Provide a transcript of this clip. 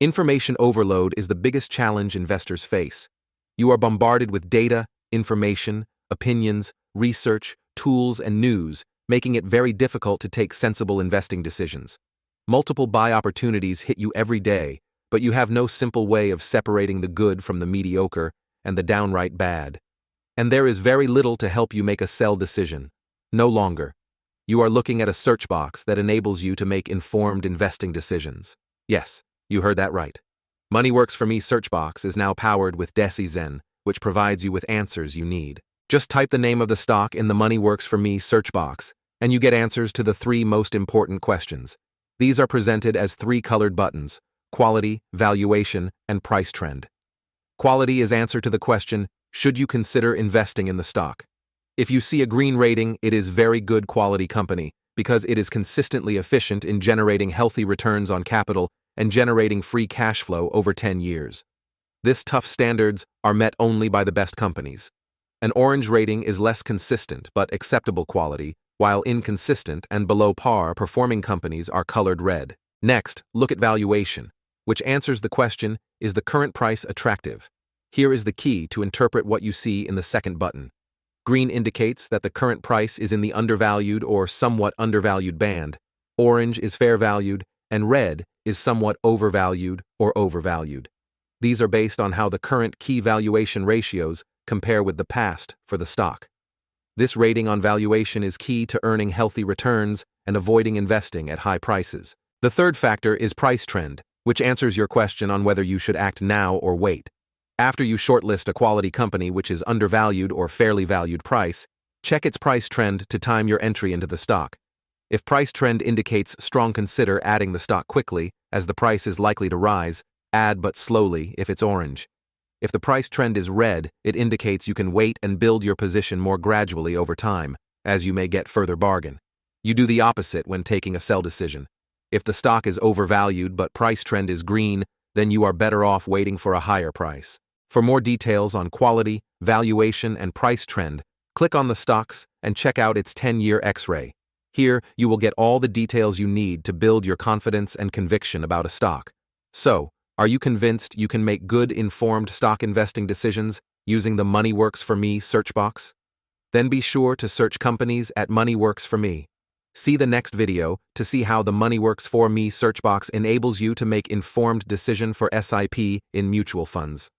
Information overload is the biggest challenge investors face. You are bombarded with data, information, opinions, research, tools, and news, making it very difficult to take sensible investing decisions. Multiple buy opportunities hit you every day, but you have no simple way of separating the good from the mediocre and the downright bad. And there is very little to help you make a sell decision. No longer. You are looking at a search box that enables you to make informed investing decisions. Yes, you heard that right. Moneyworks4me Search Box is now powered with DeciZen, which provides you with answers you need. Just type the name of the stock in the Moneyworks4me Search Box, and you get answers to the 3 most important questions. These are presented as 3 colored buttons: quality, valuation, and price trend. Quality is answer to the question, should you consider investing in the stock? If you see a green rating, it is very good quality company because it is consistently efficient in generating healthy returns on capital and generating free cash flow over 10 years. This tough standards are met only by the best companies. An orange rating is less consistent but acceptable quality, while inconsistent and below par performing companies are colored red. Next, look at valuation, which answers the question, is the current price attractive? Here is the key to interpret what you see in the second button. Green indicates that the current price is in the undervalued or somewhat undervalued band, orange is fair valued, and red is somewhat overvalued or overvalued. These are based on how the current key valuation ratios compare with the past for the stock. This rating on valuation is key to earning healthy returns and avoiding investing at high prices. The third factor is price trend, which answers your question on whether you should act now or wait. After you shortlist a quality company which is undervalued or fairly valued price, check its price trend to time your entry into the stock. If price trend indicates strong, consider adding the stock quickly, as the price is likely to rise. Add but slowly if it's orange. If the price trend is red, it indicates you can wait and build your position more gradually over time, as you may get further bargain. You do the opposite when taking a sell decision. If the stock is overvalued but price trend is green, then you are better off waiting for a higher price. For more details on quality, valuation, and price trend, click on the stocks and check out its 10-year X-ray. Here, you will get all the details you need to build your confidence and conviction about a stock. So, are you convinced you can make good, informed stock investing decisions using the Moneyworks4me search box? Then be sure to search companies at Moneyworks4me. See the next video to see how the Moneyworks4me search box enables you to make informed decision for SIP in mutual funds.